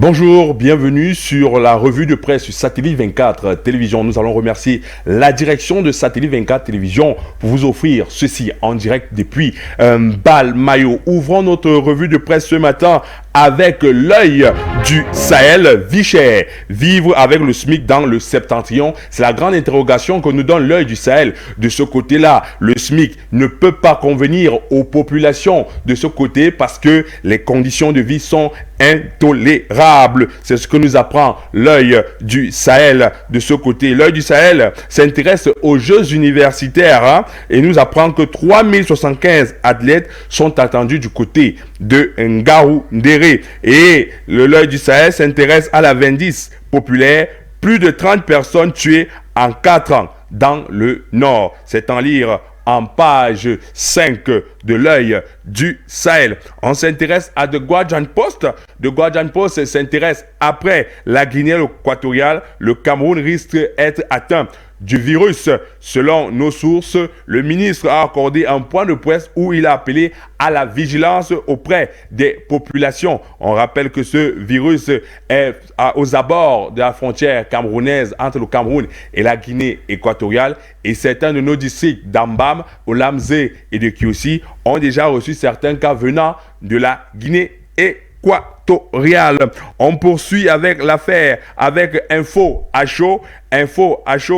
Bonjour, bienvenue sur la revue de presse Satellite 24 Télévision. Nous allons remercier la direction de Satellite 24 Télévision pour vous offrir ceci en direct depuis Bal-Mayo. Ouvrons notre revue de presse ce matin avec l'œil du Sahel, vie chère. Vivre avec le SMIC dans le septentrion, c'est la grande interrogation que nous donne l'œil du Sahel. De ce côté-là, le SMIC ne peut pas convenir aux populations de ce côté parce que les conditions de vie sont intolérables. C'est ce que nous apprend l'œil du Sahel de ce côté. L'œil du Sahel s'intéresse aux Jeux universitaires et nous apprend que 3075 athlètes sont attendus du côté de Ngaoundéré. Et l'œil du Sahel s'intéresse à la Vindice populaire. Plus de 30 personnes tuées en 4 ans dans le Nord. C'est en lire en page 5 de l'œil du Sahel. On s'intéresse à The Guardian Post. The Guardian Post s'intéresse après la Guinée équatoriale. Le Cameroun risque d'être atteint du virus. Selon nos sources, le ministre a accordé un point de presse où il a appelé à la vigilance auprès des populations. On rappelle que ce virus est aux abords de la frontière camerounaise entre le Cameroun et la Guinée équatoriale et certains de nos districts d'Ambam, Olamzé et de Kiossi ont déjà reçu certains cas venant de la Guinée équatoriale. On poursuit avec l'affaire, avec Info à chaud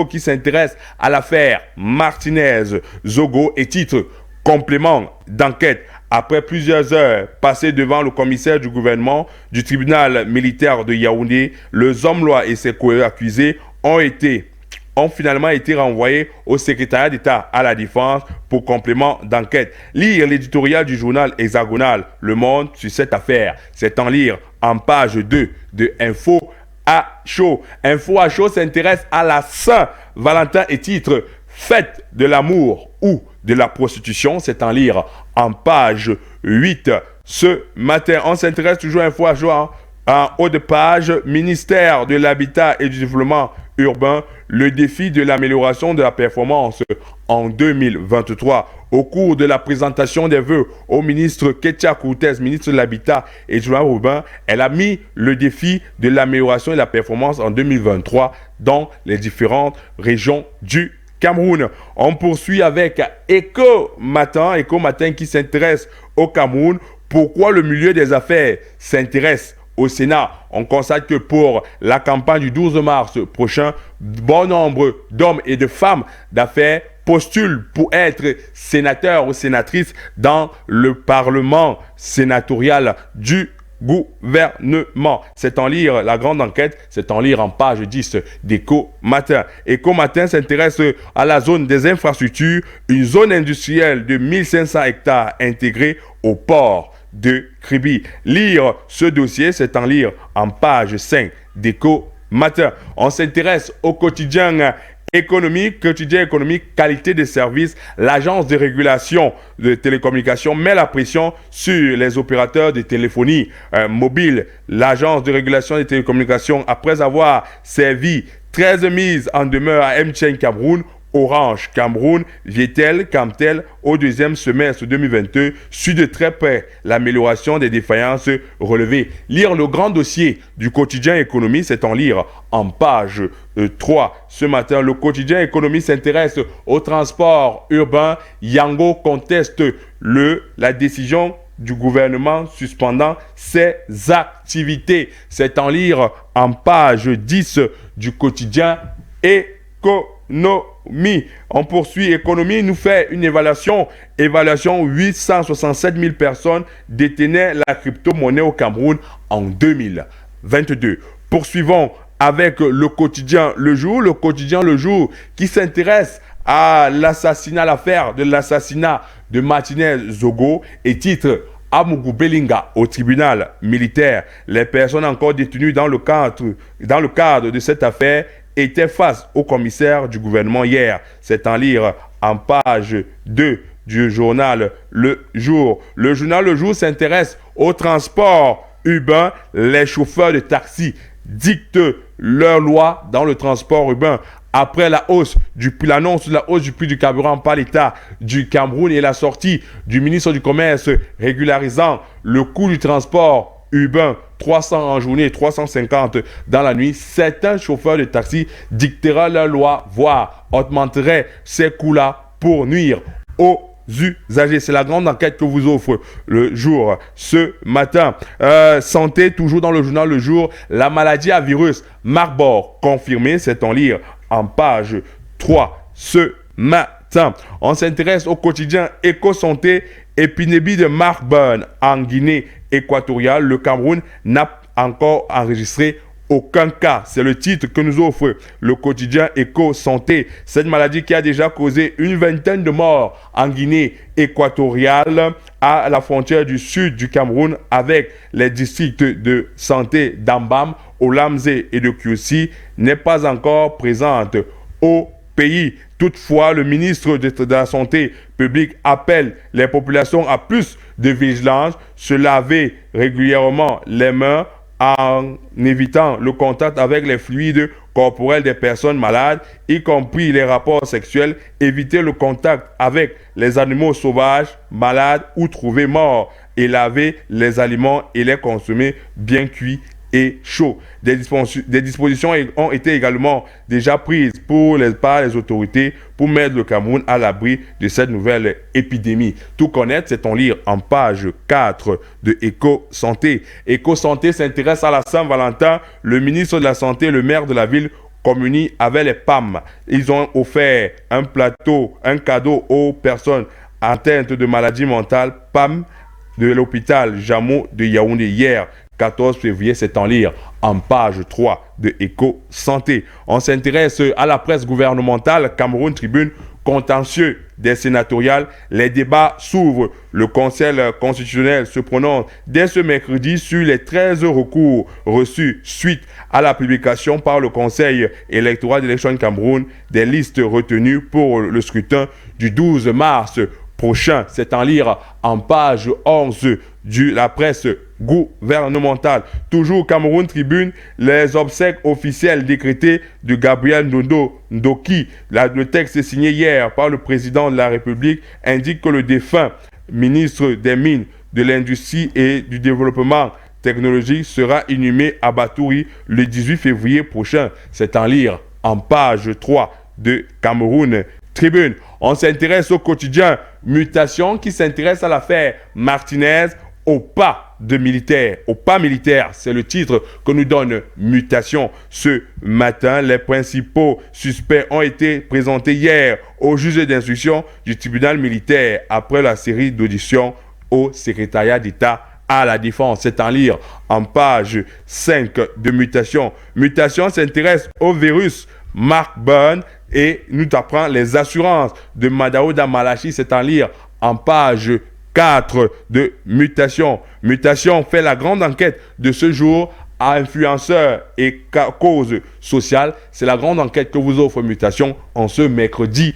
qui s'intéresse à l'affaire Martinez-Zogo et titre complément d'enquête. Après plusieurs heures passées devant le commissaire du gouvernement du tribunal militaire de Yaoundé, les hommes-loi et ses co-accusés ont finalement été renvoyés au secrétariat d'État à la Défense pour complément d'enquête. Lire l'éditorial du journal hexagonal Le Monde sur cette affaire, c'est en lire en page 2 de Info à chaud. Info à chaud s'intéresse à la Saint-Valentin et titre Fête de l'amour ou de la prostitution, c'est en lire en page 8. Ce matin, on s'intéresse toujours à Info à chaud en haut de page, ministère de l'Habitat et du Développement urbain, le défi de l'amélioration de la performance en 2023. Au cours de la présentation des vœux au ministre Ketia Cortez, ministre de l'Habitat et du Développement urbain, elle a mis le défi de l'amélioration de la performance en 2023 dans les différentes régions du Cameroun. On poursuit avec Eco Matin qui s'intéresse au Cameroun. Pourquoi le milieu des affaires s'intéresse au Sénat? On constate que pour la campagne du 12 mars prochain, bon nombre d'hommes et de femmes d'affaires postulent pour être sénateurs ou sénatrices dans le Parlement sénatorial du gouvernement. C'est en lire la grande enquête, c'est en lire en page 10 d'Eco Matin. Eco Matin s'intéresse à la zone des infrastructures, une zone industrielle de 1500 hectares intégrée au port de Kribi. Lire ce dossier, c'est en lire en page 5 d'Eco Matin. On s'intéresse au quotidien économique, qualité de service. L'agence de régulation de télécommunications met la pression sur les opérateurs de téléphonie mobile. L'agence de régulation des télécommunications, après avoir servi 13 mises en demeure à MTN Cameroun, Orange Cameroun, Vietel, Camtel au deuxième semestre 2022, suit de très près l'amélioration des défaillances relevées. Lire le grand dossier du quotidien économie, c'est en lire en page 3. Ce matin, le quotidien économie s'intéresse au transport urbain. Yango conteste la décision du gouvernement suspendant ses activités. C'est en lire en page 10 du quotidien économie. On poursuit économie, nous fait une évaluation 867 000 personnes détenaient la crypto-monnaie au Cameroun en 2022. Poursuivons avec le quotidien Le Jour qui s'intéresse à l'affaire de l'assassinat de Martinez-Zogo et titre Amougou Belinga au tribunal militaire. Les personnes encore détenues dans le cadre de cette affaire était face au commissaire du gouvernement hier. C'est en lire en page 2 du journal Le Jour. Le journal Le Jour s'intéresse au transport urbain. Les chauffeurs de taxi dictent leur loi dans le transport urbain. Après l'annonce de la hausse du prix du carburant par l'État du Cameroun et la sortie du ministre du Commerce régularisant le coût du transport urbains, 300 en journée, 350 dans la nuit, certains chauffeurs de taxi dicteraient la loi, voire augmenteraient ces coûts-là pour nuire aux usagers. C'est la grande enquête que vous offre le jour ce matin. Santé, toujours dans le journal Le Jour, la maladie à virus Marburg confirmée, c'est en lire en page 3 ce matin. On s'intéresse au quotidien Éco-Santé, épidémie de Marburg en Guinée équatoriale. Le Cameroun n'a encore enregistré aucun cas. C'est le titre que nous offre le quotidien Éco-Santé. Cette maladie qui a déjà causé une vingtaine de morts en Guinée équatoriale à la frontière du sud du Cameroun avec les districts de santé d'Ambam, Olamze et de Kiossi n'est pas encore présente au pays. Toutefois, le ministre de la Santé publique appelle les populations à plus de vigilance, se laver régulièrement les mains en évitant le contact avec les fluides corporels des personnes malades, y compris les rapports sexuels, éviter le contact avec les animaux sauvages, malades ou trouvés morts, et laver les aliments et les consommer bien cuits et chauds. Des dispositions ont été également déjà prises par les autorités pour mettre le Cameroun à l'abri de cette nouvelle épidémie. Tout connaître, c'est en lire en page 4 de Éco-Santé. Éco-Santé s'intéresse à la Saint-Valentin. Le ministre de la Santé et le maire de la ville communient avec les PAM. Ils ont offert un cadeau aux personnes atteintes de maladies mentales PAM de l'hôpital Jamo de Yaoundé hier. 14 février, c'est en lire en page 3 de Éco-Santé. On s'intéresse à la presse gouvernementale, Cameroun Tribune, contentieux des sénatoriales. Les débats s'ouvrent. Le Conseil constitutionnel se prononce dès ce mercredi sur les 13 recours reçus suite à la publication par le Conseil électoral d'Élection Cameroun des listes retenues pour le scrutin du 12 mars prochain. C'est en lire en page 11 de la presse gouvernementale. Toujours Cameroun Tribune, les obsèques officielles décrétées de Gabriel Ndoki. Le texte signé hier par le président de la République indique que le défunt ministre des Mines, de l'Industrie et du Développement technologique sera inhumé à Batouri le 18 février prochain. C'est en lire en page 3 de Cameroun Tribune. On s'intéresse au quotidien Mutation qui s'intéresse à l'affaire Martinez au pas de militaire. Au pas militaire, c'est le titre que nous donne Mutation ce matin. Les principaux suspects ont été présentés hier au juge d'instruction du tribunal militaire après la série d'auditions au secrétariat d'État à la défense. C'est en lire en page 5 de Mutation. Mutation s'intéresse au virus Marburg et nous apprend les assurances de Madaouda Malachi. C'est en lire en page 4 de Mutation. Mutation fait la grande enquête de ce jour à influenceurs et causes sociales. C'est la grande enquête que vous offre Mutation en ce mercredi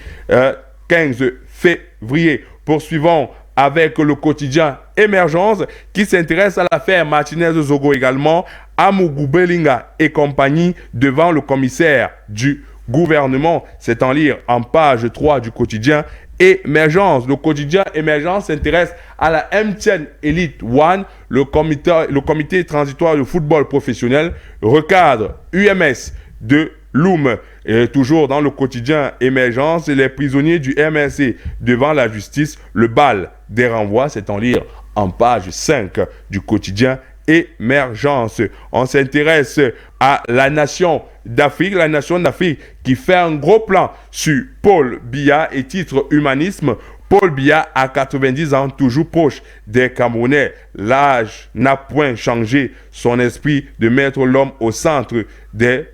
15 février. Poursuivons avec le quotidien Émergence qui s'intéresse à l'affaire Martinez-Zogo également, Amougou Belinga et compagnie devant le commissaire du gouvernement. C'est en lire en page 3 du quotidien Émergence. Le quotidien Émergence s'intéresse à la MTN Elite One. Le comité transitoire de football professionnel recadre UMS de Loum. Et toujours dans le quotidien Émergence, les prisonniers du MRC devant la justice, le bal des renvois. C'est en lire en page 5 du quotidien Émergence. On s'intéresse à la nation d'Afrique qui fait un gros plan sur Paul Biya et titre Humanisme. Paul Biya a 90 ans, toujours proche des Camerounais. L'âge n'a point changé son esprit de mettre l'homme au centre de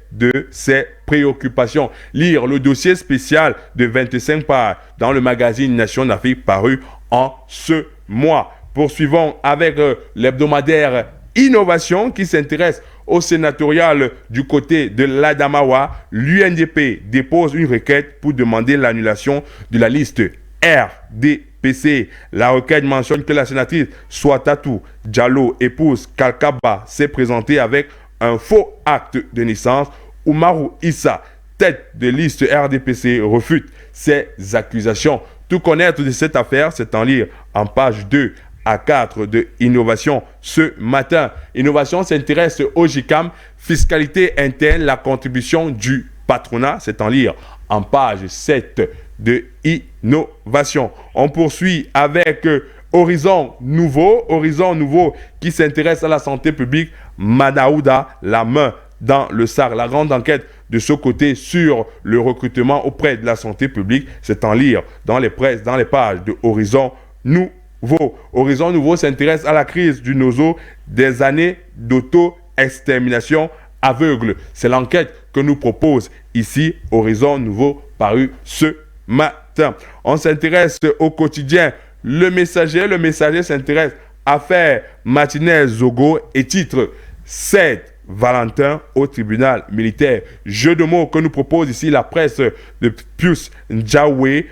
ses préoccupations. Lire le dossier spécial de 25 pages dans le magazine Nation d'Afrique paru en ce mois. Poursuivons avec l'hebdomadaire Innovation qui s'intéresse au sénatorial du côté de l'Adamawa. L'UNDP dépose une requête pour demander l'annulation de la liste RDPC. La requête mentionne que la sénatrice Swatatou Diallo, épouse Kalkaba, s'est présentée avec un faux acte de naissance. Oumarou Issa, tête de liste RDPC, refute ces accusations. Tout connaître de cette affaire, c'est en lire en page 2 à 4 de Innovation ce matin. Innovation s'intéresse au GICAM, fiscalité interne, la contribution du patronat. C'est en lire en page 7 de Innovation. On poursuit avec Horizon Nouveau qui s'intéresse à la santé publique. Madaouda, la main dans le SAR. La grande enquête de ce côté sur le recrutement auprès de la santé publique, c'est en lire dans les pages de Horizon Nouveau. Horizon Nouveau s'intéresse à la crise du nozo, des années d'auto-extermination aveugle. C'est l'enquête que nous propose ici Horizon Nouveau paru ce matin. On s'intéresse au quotidien Le Messager s'intéresse à faire Martinez Zogo et titre 7 Valentin au tribunal militaire. Jeu de mots que nous propose ici la presse de Pius Njawe,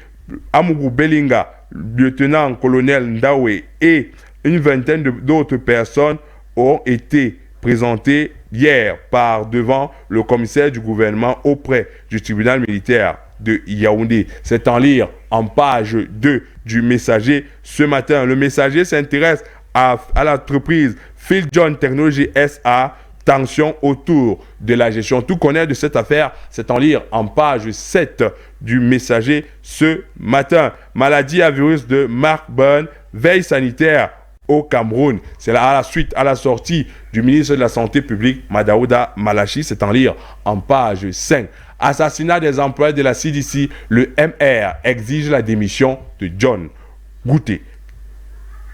Amougou Belinga, lieutenant-colonel Ndawe et une vingtaine d'autres personnes ont été présentées hier par devant le commissaire du gouvernement auprès du tribunal militaire de Yaoundé. C'est en lire en page 2 du Messager ce matin. Le Messager s'intéresse à l'entreprise Phil John Technology SA. Tension autour de la gestion. Tout connaître de cette affaire, c'est en lire en page 7 du Messager ce matin. Maladie à virus de Marburn, veille sanitaire au Cameroun. C'est à la sortie du ministre de la Santé publique, Madaouda Malachi, c'est en lire en page 5. Assassinat des employés de la CDC, le MR exige la démission de John Gouté.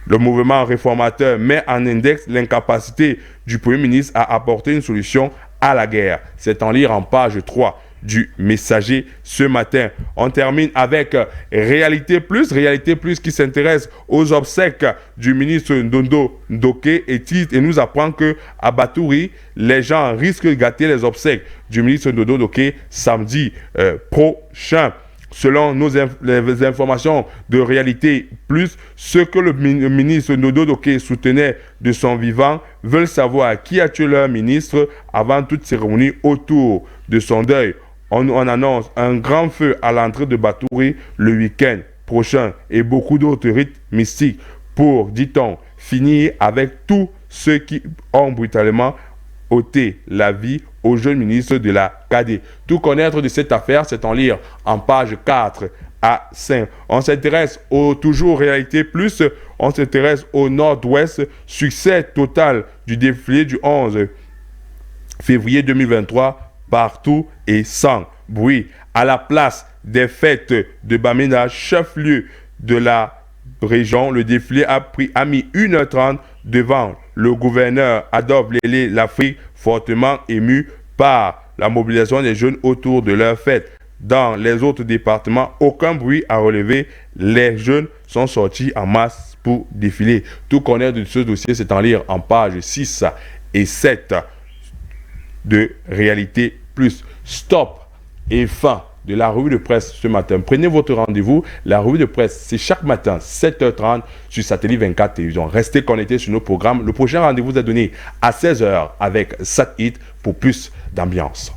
Le mouvement réformateur met en index l'incapacité du Premier ministre à apporter une solution à la guerre. C'est en lire en page 3 du Messager ce matin. On termine avec Réalité Plus qui s'intéresse aux obsèques du ministre Ndondo Ndoké et nous apprend que à Batouri, les gens risquent de gâter les obsèques du ministre Ndondo Ndoké samedi prochain. Selon les informations de Réalité Plus, ce que le ministre Ndondo Ndoké soutenait de son vivant veulent savoir qui a tué leur ministre avant toute cérémonie autour de son deuil. On annonce un grand feu à l'entrée de Batouri le week-end prochain et beaucoup d'autres rites mystiques pour, dit-on, finir avec tous ceux qui ont brutalement ôté la vie au jeune ministre de la KD. Tout connaître de cette affaire, c'est en lire en page 4 à 5. On s'intéresse toujours Réalité Plus, on s'intéresse au Nord-Ouest, succès total du défilé du 11 février 2023, partout et sans bruit. À la place des fêtes de Bamenda, chef-lieu de la région, le défilé a mis 1h30 devant le gouverneur Adolphe Lélé l'Afrique, fortement ému par la mobilisation des jeunes autour de leur fête. Dans les autres départements, aucun bruit à relever. Les jeunes sont sortis en masse pour défiler. Tout connaître de ce dossier, c'est en lire en page 6 et 7 de Réalité Plus. Stop et fin de la revue de presse ce matin. Prenez votre rendez-vous. La revue de presse, c'est chaque matin, 7h30 sur Satellite 24 Télévision. Restez connectés sur nos programmes. Le prochain rendez-vous est donné à 16h avec Sat Hit pour plus d'ambiance.